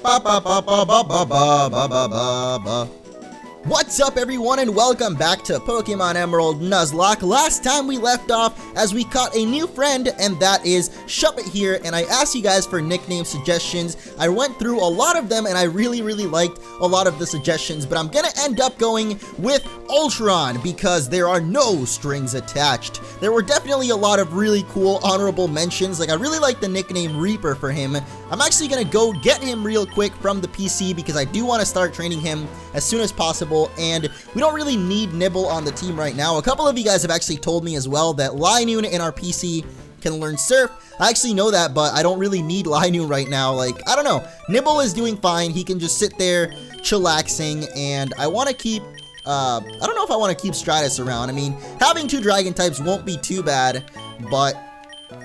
What's up everyone and welcome back to Pokémon Emerald Nuzlocke. Last time we left off as we caught a new friend, and that is Shuppet here, and I asked you guys for nickname suggestions. I went through a lot of them and I really liked a lot of the suggestions, but I'm gonna end up going with Ultron because there are no strings attached. There were definitely a lot of really cool honorable mentions. Like, I really like the nickname Reaper for him. I'm actually gonna go get him real quick from the PC because I do want to start training him as soon as possible, and we don't really need Nibble on the team right now. A couple of you guys have actually told me as well that Linoon in our PC can learn Surf. I actually know that, but I don't really need Linoon right now. Like, I don't know. Nibble is doing fine. He can just sit there chillaxing, and I want to keep I don't know if I want to keep Stratus around. I mean, having two dragon types won't be too bad, but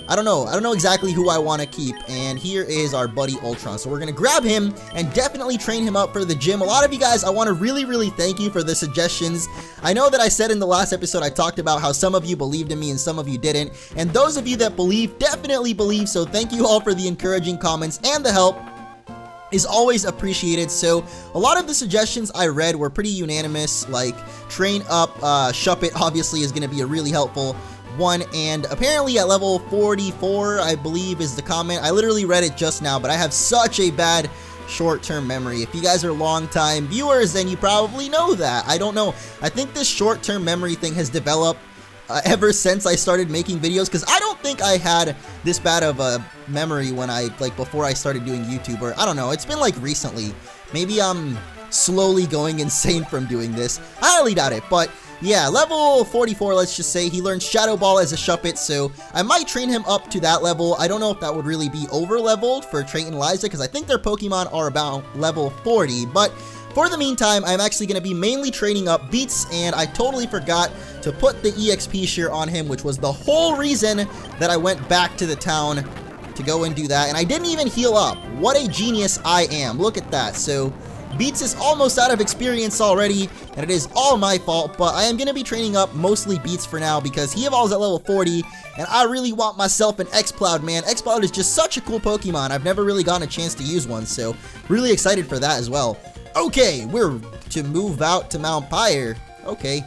I don't know. I don't know exactly who I want to keep, and here is our buddy Ultron. So we're going to grab him and definitely train him up for the gym. A lot of you guys, I want to really thank you for the suggestions. I know that I said in the last episode, I talked about how some of you believed in me and some of you didn't, and those of you that believe definitely believe, so thank you all for the encouraging comments, and the help is always appreciated. So a lot of the suggestions I read were pretty unanimous, like train up Shuppet obviously is going to be a really helpful one, and apparently at level 44 I believe is the comment. I literally read it just now, but I have such a bad short-term memory. If you guys are long-time viewers, then you probably know that. I don't know. I think this short-term memory thing has developed ever since I started making videos, because I don't think I had this bad of a memory when before I started doing YouTube, or I don't know, it's been like recently. Maybe I'm slowly going insane from doing this. I highly doubt it, but yeah, level 44, let's just say. He learned Shadow Ball as a Shuppet, so I might train him up to that level. I don't know if that would really be over-leveled for Trait and Liza, because I think their Pokemon are about level 40, but for the meantime, I'm actually going to be mainly training up Beats, and I totally forgot to put the EXP share on him, which was the whole reason that I went back to the town to go and do that, and I didn't even heal up. What a genius I am. Look at that. So Beats is almost out of experience already, and it is all my fault, but I am going to be training up mostly Beats for now because he evolves at level 40, and I really want myself an X-Cloud, man. X-Cloud is just such a cool Pokemon. I've never really gotten a chance to use one, so really excited for that as well. Okay, we're to move out to Mount Pyre. Okay.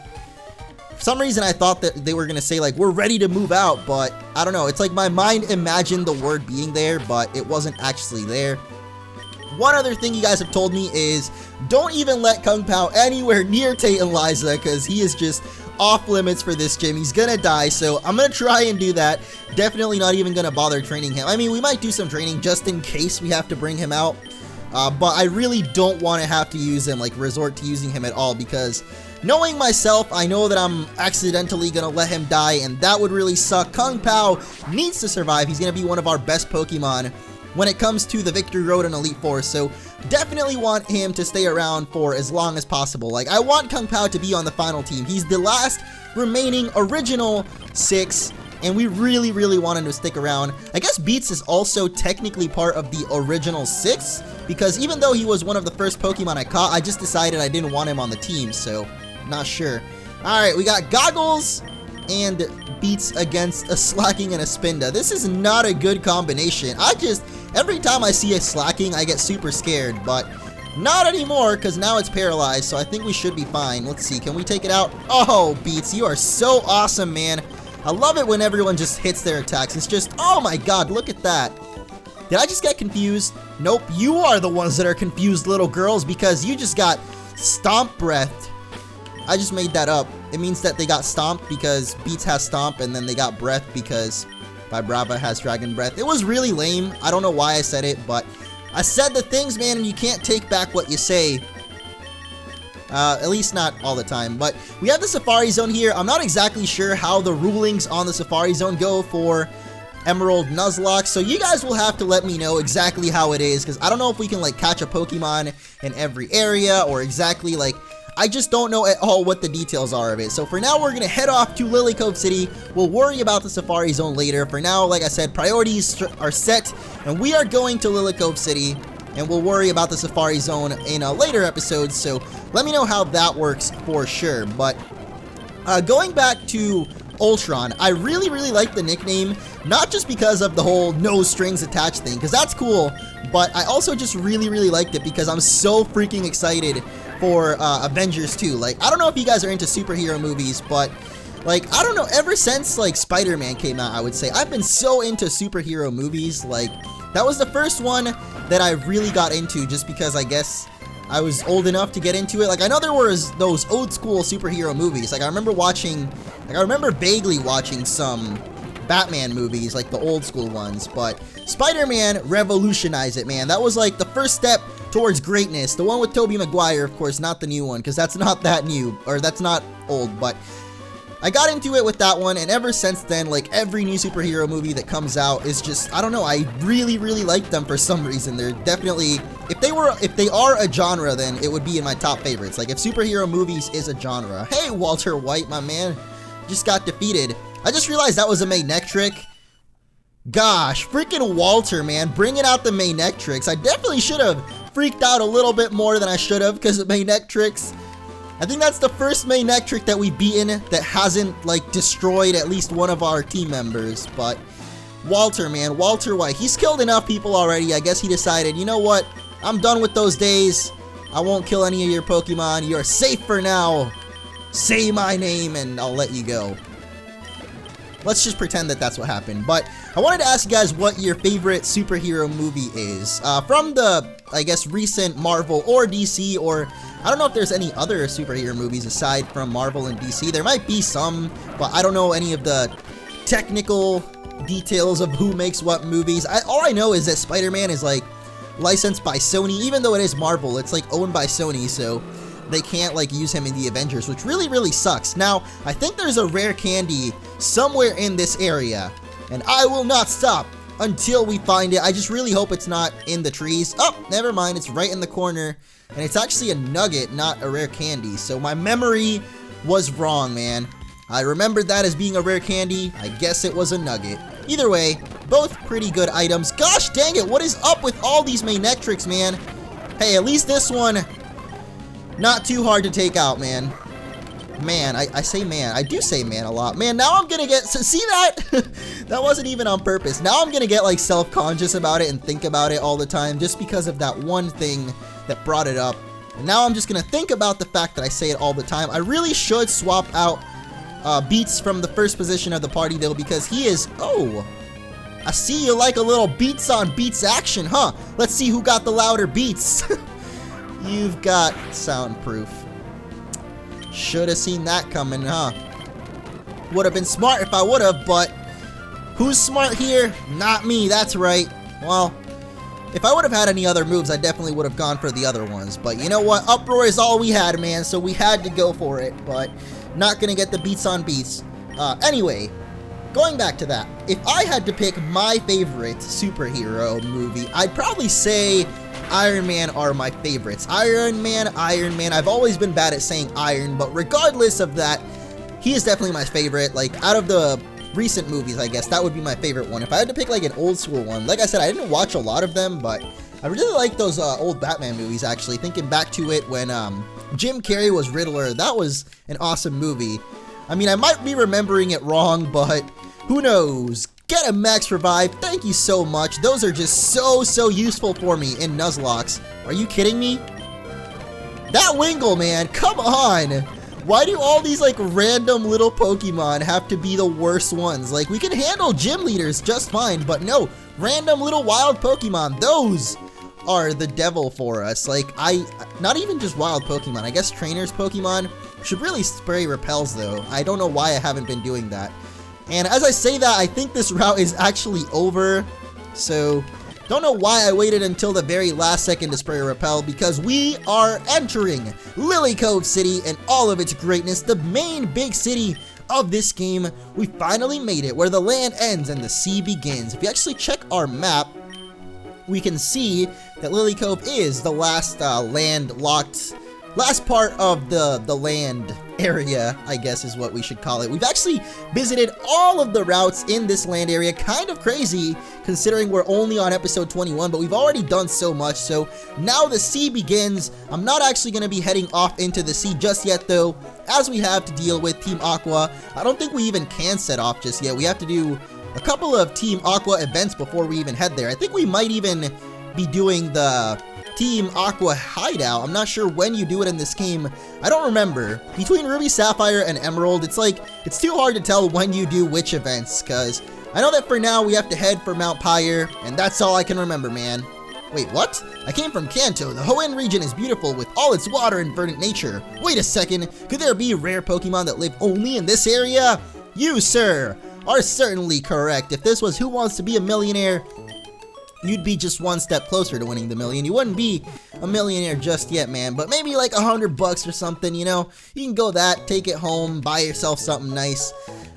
For some reason, I thought that they were going to say, like, we're ready to move out, but I don't know. It's like my mind imagined the word being there, but it wasn't actually there. One other thing you guys have told me is don't even let Kung Pao anywhere near Tate and Liza, because he is just off limits for this gym. He's gonna die, so I'm gonna try and do that. Definitely not even gonna bother training him. I mean, we might do some training just in case we have to bring him out. But I really don't want to have to use him, like resort to using him at all, because knowing myself, I know that I'm accidentally going to let him die, and that would really suck. Kung Pao needs to survive. He's going to be one of our best Pokemon when it comes to the Victory Road and Elite Four, so definitely want him to stay around for as long as possible. Like, I want Kung Pao to be on the final team. He's the last remaining original 6, and we really want him to stick around. I guess Beats is also technically part of the original 6, because even though he was one of the first Pokemon I caught, I just decided I didn't want him on the team, so not sure. Alright, we got Goggles and Beats against a Slacking and a Spinda. This is not a good combination. Every time I see a Slacking, I get super scared, but not anymore, because now it's paralyzed, so I think we should be fine. Let's see, can we take it out? Oh, Beats, you are so awesome, man. I love it when everyone just hits their attacks. It's just, oh my god, look at that. Did I just get confused? Nope, you are the ones that are confused, little girls, because you just got Stomp Breath. I just made that up. It means that they got stomped because Beats has Stomp, and then they got Breath because Vibrava has Dragon Breath. It was really lame. I don't know why I said it, but I said the things, man, and you can't take back what you say. At least not all the time, but we have the Safari Zone here. I'm not exactly sure how the rulings on the Safari Zone go for Emerald Nuzlocke, so you guys will have to let me know exactly how it is, because I don't know if we can, like, catch a Pokemon in every area, or exactly, like, I just don't know at all what the details are of it. So for now, we're going to head off to Lilycove City. We'll worry about the Safari Zone later. For now, like I said, priorities are set, and we are going to Lilycove City, and we'll worry about the Safari Zone in a later episode, so let me know how that works for sure. But going back to Ultron. I really like the nickname, not just because of the whole no strings attached thing, because that's cool, but I also just really liked it because I'm so freaking excited for Avengers 2. Like, I don't know if you guys are into superhero movies, but like, I don't know, ever since like Spider-Man came out, I would say I've been so into superhero movies. Like, that was the first one that I really got into, just because I guess I was old enough to get into it. Like, I know there was those old school superhero movies. Like, I remember vaguely watching some Batman movies, like the old school ones, but Spider-Man revolutionized it, man. That was like the first step towards greatness. The one with Tobey Maguire, of course, not the new one, because that's not that new, or that's not old, but I got into it with that one, and ever since then, like, every new superhero movie that comes out is just, I don't know, I really like them for some reason. They're definitely, if they are a genre, then it would be in my top favorites. Like, if superhero movies is a genre. Hey, Walter White, my man, just got defeated. I just realized that was a main neck trick. Gosh, freaking Walter, man, bringing out the main neck tricks. I definitely should have freaked out a little bit more than I should have because of main neck tricks. I think that's the first main neck trick that we've beaten that hasn't, like, destroyed at least one of our team members. But Walter, man, Walter White, he's killed enough people already. I guess he decided, you know what, I'm done with those days. I won't kill any of your Pokemon. You're safe for now. Say my name and I'll let you go. Let's just pretend that that's what happened. But I wanted to ask you guys what your favorite superhero movie is. From the, I guess, recent Marvel or DC, or I don't know if there's any other superhero movies aside from Marvel and DC. There might be some, but I don't know any of the technical details of who makes what movies. All I know is that Spider-Man is, like, licensed by Sony. Even though it is Marvel, it's, like, owned by Sony, so they can't, like, use him in the Avengers, which really sucks. Now, I think there's a rare candy somewhere in this area, and I will not stop until we find it. I just really hope it's not in the trees. Oh, never mind, it's right in the corner, and it's actually a nugget, not a rare candy, so my memory was wrong, man. I remembered that as being a rare candy. I guess it was a nugget. Either way, both pretty good items. Gosh dang it, what is up with all these main neck tricks, man? Hey, at least this one, not too hard to take out, man. Man, I say man. I do say man a lot. Man, now I'm gonna get, see that? That wasn't even on purpose. Now I'm gonna get, like, self-conscious about it and think about it all the time just because of that one thing that brought it up. And now I'm just gonna think about the fact that I say it all the time. I really should swap out Beats from the first position of the party, though, because he is, oh, I see you like a little beats on beats action, huh? Let's see who got the louder beats. You've got soundproof. Should have seen that coming, huh? Would have been smart if I would have, but who's smart here? Not me, that's right. Well, if I would have had any other moves, I definitely would have gone for the other ones. But you know what? Uproar is all we had, man, so we had to go for it. But not gonna get the beats on beats. Anyway, going back to that, if I had to pick my favorite superhero movie, I'd probably say Iron Man are my favorites. Iron Man. I've always been bad at saying iron, but regardless of that, he is definitely my favorite. Like, out of the recent movies, I guess, that would be my favorite one. If I had to pick, like, an old school one, like I said, I didn't watch a lot of them, but I really like those old Batman movies, actually. Thinking back to it when Jim Carrey was Riddler, that was an awesome movie. I mean, I might be remembering it wrong, but who knows? Get a max revive, thank you so much. Those are just so useful for me in Nuzlockes. Are you kidding me? That Wingull, man, come on. Why do all these, like, random little Pokemon have to be the worst ones? Like, we can handle gym leaders just fine, but no, random little wild Pokemon, those are the devil for us. Like, not even just wild Pokemon, I guess trainers Pokemon should really spray repels, though. I don't know why I haven't been doing that. And as I say that, I think this route is actually over, so don't know why I waited until the very last second to spray a repel, because we are entering Lilycove City and all of its greatness, the main big city of this game. We finally made it, where the land ends and the sea begins. If you actually check our map, we can see that Lilycove is the last landlocked last part of the land area, I guess is what we should call it. We've actually visited all of the routes in this land area. Kind of crazy considering we're only on episode 21, but we've already done so much. So now the sea begins. I'm not actually going to be heading off into the sea just yet though, as we have to deal with Team Aqua. I don't think we even can set off just yet. We have to do a couple of Team Aqua events before we even head there. I think we might even be doing the Team Aqua hideout. I'm not sure when you do it in this game. I don't remember. Between Ruby, Sapphire, and Emerald, it's like, it's too hard to tell when you do which events, because I know that for now we have to head for Mount Pyre, and that's all I can remember, man. Wait, what? I came from Kanto. The Hoenn region is beautiful with all its water and verdant nature. Wait a second, could there be rare Pokemon that live only in this area? You, sir, are certainly correct. If this was Who Wants to Be a Millionaire, you'd be just one step closer to winning the million. You wouldn't be a millionaire just yet, man, but maybe like $100 or something, you know? You can go that, take it home, buy yourself something nice.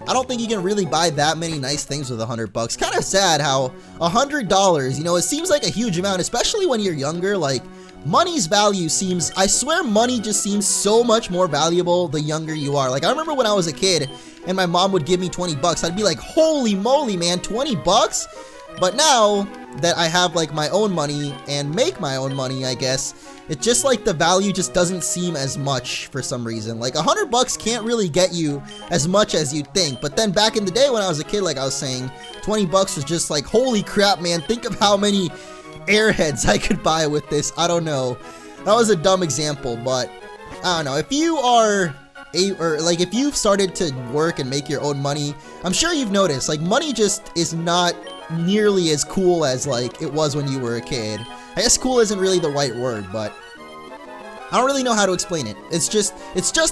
I don't think you can really buy that many nice things with $100. Kind of sad how $100, you know, it seems like a huge amount, especially when you're younger. Like, money's value seems, I swear money just seems so much more valuable the younger you are. Like, I remember when I was a kid and my mom would give me $20, I'd be like, holy moly, man, $20? But now that I have like my own money and make my own money, I guess, it's just like the value just doesn't seem as much for some reason. Like $100 can't really get you as much as you'd think. But then back in the day when I was a kid, like I was saying, $20 was just like, holy crap, man, think of how many airheads I could buy with this. I don't know. That was a dumb example, but I don't know. If you are if you've started to work and make your own money, I'm sure you've noticed like money just is not nearly as cool as like it was when you were a kid. I guess cool isn't really the right word, but I don't really know how to explain it. It's just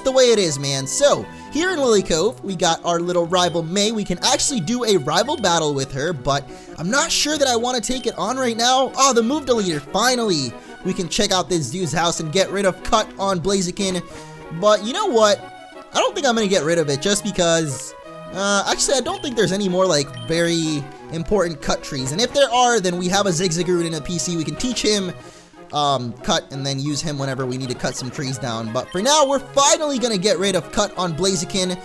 the way it is, man. So here in Lilycove, we got our little rival May. We can actually do a rival battle with her, but I'm not sure that I want to take it on right now. Oh, the move deleter, finally. We can check out this dude's house and get rid of Cut on Blaziken. But you know what? I don't think I'm going to get rid of it just because, actually I don't think there's any more like very important cut trees. And if there are, then we have a Zigzagoon in a PC. We can teach him Cut and then use him whenever we need to cut some trees down. But for now, we're finally going to get rid of Cut on Blaziken.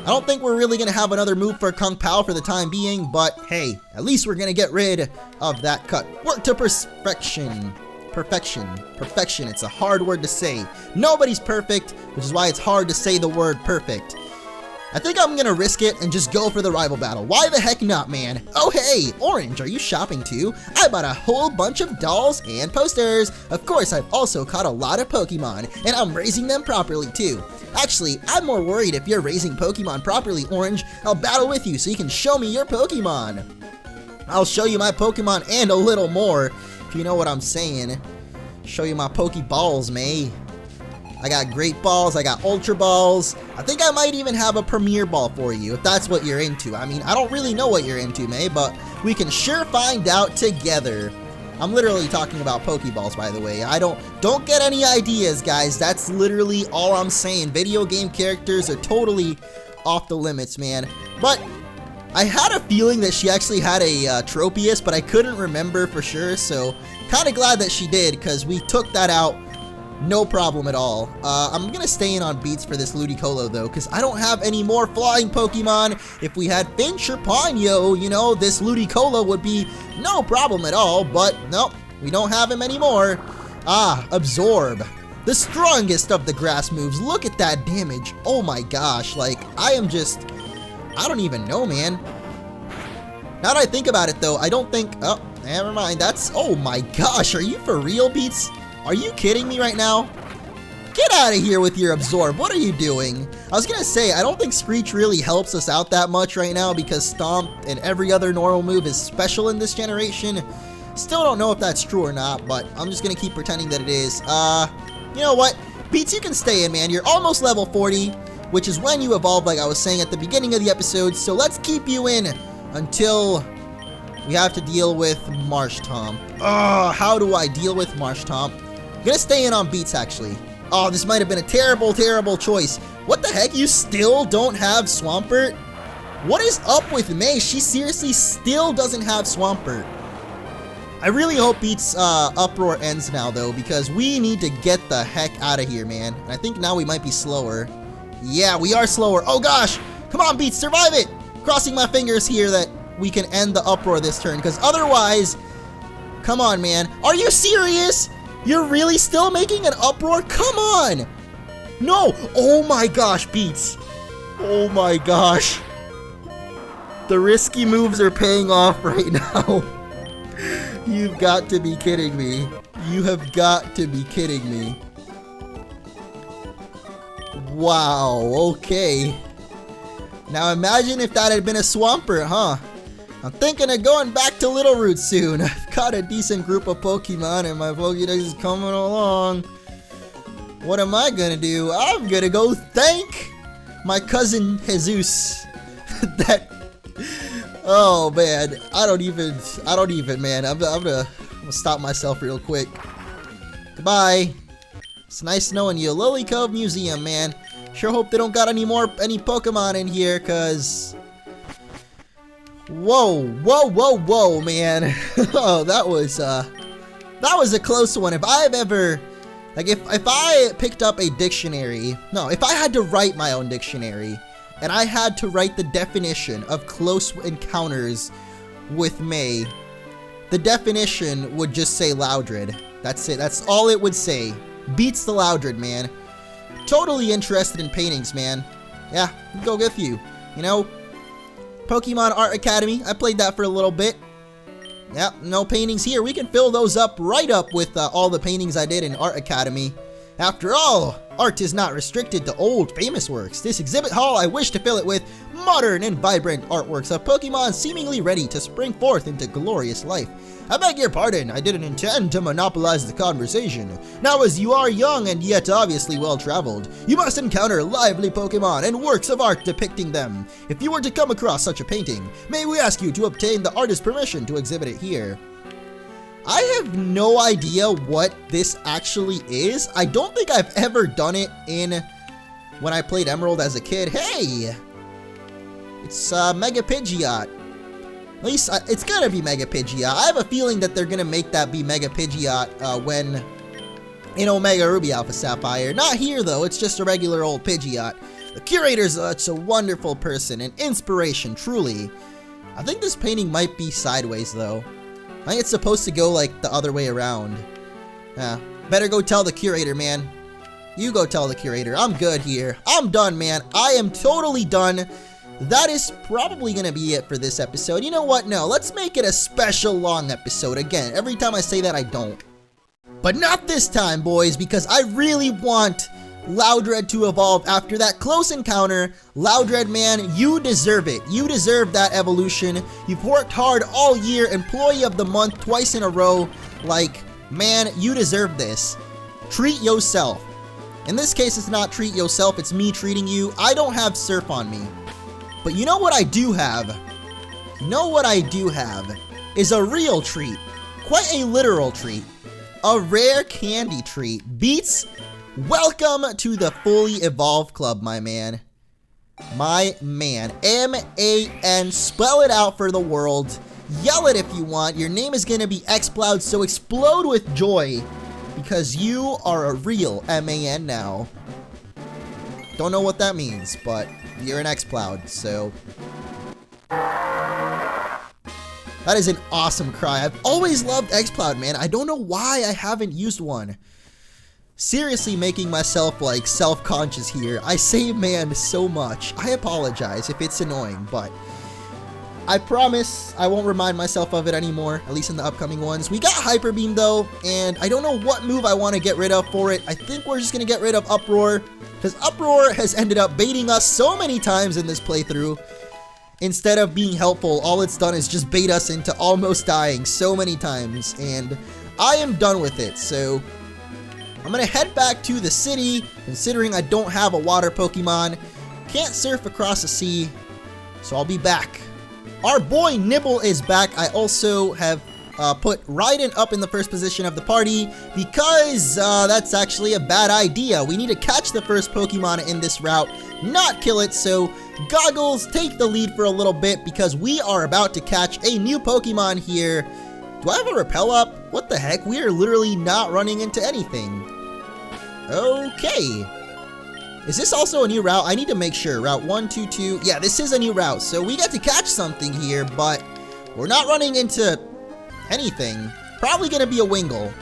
I don't think we're really going to have another move for Kung Pao for the time being, but hey, at least we're going to get rid of that Cut. Work to perfection. Perfection, it's a hard word to say. Nobody's perfect, which is why it's hard to say the word perfect. I think I'm gonna risk it and just go for the rival battle. Why the heck not, man? Oh hey, Orange, are you shopping too? I bought a whole bunch of dolls and posters. Of course, I've also caught a lot of Pokemon, and I'm raising them properly too. Actually, I'm more worried if you're raising Pokemon properly, Orange. I'll battle with you so you can show me your Pokemon. I'll show you my Pokemon and a little more, if you know what I'm saying. Show you my Pokeballs, May. I got Great Balls, I got Ultra Balls. I think I might even have a Premier Ball for you, if that's what you're into. I mean, I don't really know what you're into, May, but we can sure find out together. I'm literally talking about Pokeballs, by the way. Don't get any ideas, guys. That's literally all I'm saying. Video game characters are totally off the limits, man. But I had a feeling that she actually had a Tropius, but I couldn't remember for sure, so kind of glad that she did, because we took that out no problem at all. I'm gonna stay in on Beats for this Ludicolo though, because I don't have any more flying Pokemon. If we had Finch or Ponyo, you know, this Ludicolo would be no problem at all, but nope, we don't have him anymore. Ah, Absorb. The strongest of the grass moves. Look at that damage. Oh my gosh, like, I don't even know, man. Now that I think about it though, I don't think, oh, never mind, that's, oh my gosh, are you for real, Beats? Are you kidding me right now? Get out of here with your Absorb. What are you doing? I was gonna say, I don't think Screech really helps us out that much right now because Stomp and every other normal move is special in this generation. Still don't know if that's true or not, but I'm just gonna keep pretending that it is. You know what? Beats, you can stay in, man. You're almost level 40, which is when you evolve, like I was saying at the beginning of the episode, so let's keep you in until we have to deal with Marshtomp. Oh, how do I deal with Marshtomp? I'm gonna stay in on Beats, actually. Oh, this might have been a terrible, terrible choice. What the heck? You still don't have Swampert? What is up with May? She seriously still doesn't have Swampert. I really hope Beats Uproar ends now, though, because we need to get the heck out of here, man. And I think now we might be slower. Yeah, we are slower. Oh, gosh. Come on, Beats, survive it. Crossing my fingers here that we can end the Uproar this turn, because otherwise... Come on, man. Are you serious? You're really still making an Uproar? Come on. No. Oh, my gosh, Beats. Oh, my gosh. The risky moves are paying off right now. You've got to be kidding me. You have got to be kidding me. Wow, okay. Now imagine if that had been a Swampert, huh? I'm thinking of going back to Little Root soon. I've got a decent group of Pokemon and my Pokédex is coming along. What am I gonna do? I'm gonna go thank my cousin Jesus. Oh man, I don't even, man. I'm gonna stop myself real quick. Goodbye. It's nice knowing you. Lilycove Museum, man. Sure hope they don't got any Pokemon in here, cause... Whoa, man. Oh, that was a close one. If I've ever... Like, if I picked up a dictionary... No, if I had to write my own dictionary... And I had to write the definition of close encounters with May. The definition would just say Loudred. That's it. That's all it would say. Beats the Loudred, man. Totally interested in paintings, man. Yeah, go with you. You know, Pokemon Art Academy. I played that for a little bit. Yeah, no paintings here. We can fill those up right up with all the paintings I did in Art Academy. After all, art is not restricted to old famous works. This exhibit hall, I wish to fill it with modern and vibrant artworks of Pokemon seemingly ready to spring forth into glorious life. I beg your pardon, I didn't intend to monopolize the conversation. Now as you are young and yet obviously well-traveled, you must encounter lively Pokemon and works of art depicting them. If you were to come across such a painting, may we ask you to obtain the artist's permission to exhibit it here? I have no idea what this actually is. I don't think I've ever done it when I played Emerald as a kid. Hey! It's Mega Pidgeot. At least it's gonna be Mega Pidgeot. I have a feeling that they're gonna make that be Mega Pidgeot when in Omega Ruby Alpha Sapphire. Not here though, it's just a regular old Pidgeot. The curator's such a wonderful person, an inspiration, truly. I think this painting might be sideways though. I think it's supposed to go like the other way around. Yeah, better go tell the curator, man. You go tell the curator. I'm good here. I'm done, man. I am totally done. That is probably going to be it for this episode. You know what? No, let's make it a special long episode. Again, every time I say that, I don't. But not this time, boys, because I really want Loudred to evolve after that close encounter. Loudred, man, you deserve it. You deserve that evolution. You've worked hard all year, Employee of the Month twice in a row. Like, man, you deserve this. Treat yourself. In this case, it's not treat yourself, it's me treating you. I don't have Surf on me. But you know what I do have? You know what I do have is a real treat. Quite a literal treat. A rare candy treat. Beats, welcome to the Fully Evolved Club, my man. My man. M-A-N. Spell it out for the world. Yell it if you want. Your name is going to be Xploud, so explode with joy. Because you are a real M-A-N now. Don't know what that means, but you're an Xploud, so... That is an awesome cry. I've always loved Xploud, man. I don't know why I haven't used one. Seriously making myself, like, self-conscious here. I say man so much. I apologize if it's annoying, but... I promise I won't remind myself of it anymore, at least in the upcoming ones. We got Hyper Beam though, and I don't know what move I want to get rid of for it. I think we're just going to get rid of Uproar, because Uproar has ended up baiting us so many times in this playthrough. Instead of being helpful, all it's done is just bait us into almost dying so many times, and I am done with it. So I'm going to head back to the city, considering I don't have a water Pokemon. Can't surf across the sea, so I'll be back. Our boy Nibble is back. I also have put Raiden up in the first position of the party because that's actually a bad idea. We need to catch the first Pokemon in this route, not kill it. So Goggles, take the lead for a little bit because we are about to catch a new Pokemon here. Do I have a repel up? What the heck? We are literally not running into anything. Okay. Is this also a new route? I need to make sure. Route 122. Yeah, this is a new route. So we get to catch something here, but we're not running into anything. Probably gonna be a Wingull.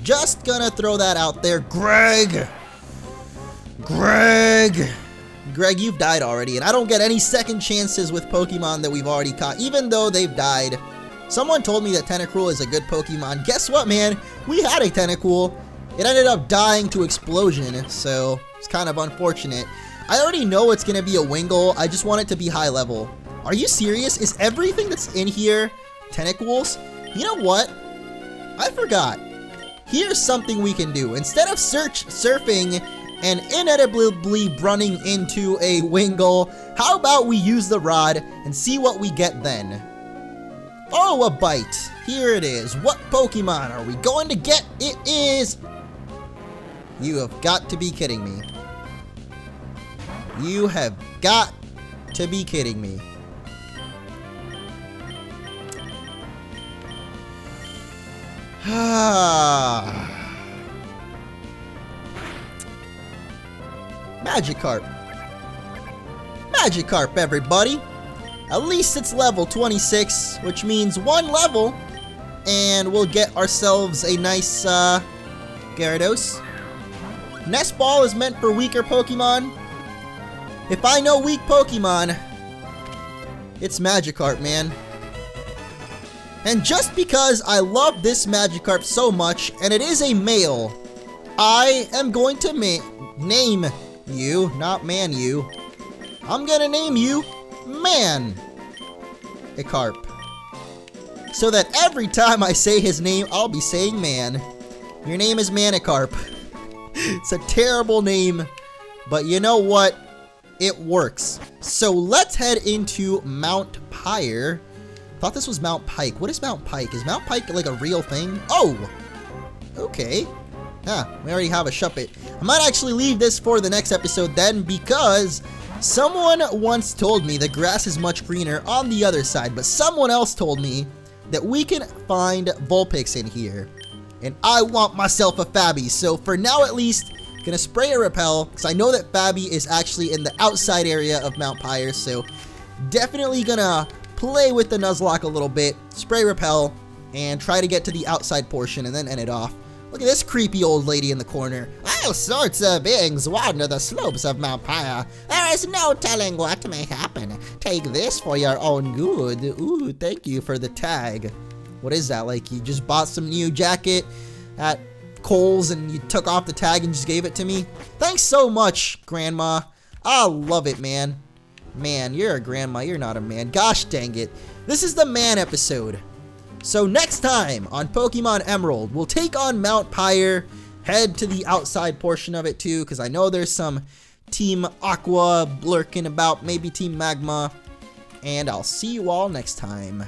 Just gonna throw that out there. Greg, you've died already, and I don't get any second chances with Pokemon that we've already caught, even though they've died. Someone told me that Tentacruel is a good Pokemon. Guess what, man? We had a Tentacruel. It ended up dying to explosion, so it's kind of unfortunate. I already know it's gonna be a Wingull. I just want it to be high level. Are you serious? Is everything that's in here Tentacruels? You know what? I forgot. Here's something we can do. Instead of surfing and inevitably running into a Wingull, how about we use the rod and see what we get then? Oh, a bite. Here it is. What Pokemon are we going to get? It is... You have got to be kidding me. You have got to be kidding me. Magikarp. Magikarp, everybody. At least it's level 26, which means 1 level, and we'll get ourselves a nice Gyarados. Nest Ball is meant for weaker Pokemon. If I know weak Pokemon, it's Magikarp, man. And just because I love this Magikarp so much, and it is a male, I am going to name you, not man you. I'm gonna name you MANicarp. So that every time I say his name, I'll be saying man. Your name is MANicarp. It's a terrible name, but you know what? It works. So let's head into Mount Pyre. Thought this was Mount Pike. What is Mount Pike? Is Mount Pike like a real thing? Oh! Okay. We already have a Shuppet. I might actually leave this for the next episode then, because someone once told me the grass is much greener on the other side, but someone else told me that we can find Vulpix in here. And I want myself a Fabby, so for now at least, gonna spray a Repel, because I know that Fabby is actually in the outside area of Mount Pyre, so definitely gonna play with the Nuzlocke a little bit, spray Repel, and try to get to the outside portion and then end it off. Look at this creepy old lady in the corner. All sorts of beings wander the slopes of Mount Pyre. There is no telling what may happen. Take this for your own good. Ooh, thank you for the tag. What is that? Like you just bought some new jacket at Kohl's and you took off the tag and just gave it to me? Thanks so much, Grandma. I love it, man. Man, you're a grandma, you're not a man. Gosh dang it. This is the man episode. So next time on Pokemon Emerald, we'll take on Mount Pyre, head to the outside portion of it too, because I know there's some Team Aqua lurking about, maybe Team Magma, and I'll see you all next time.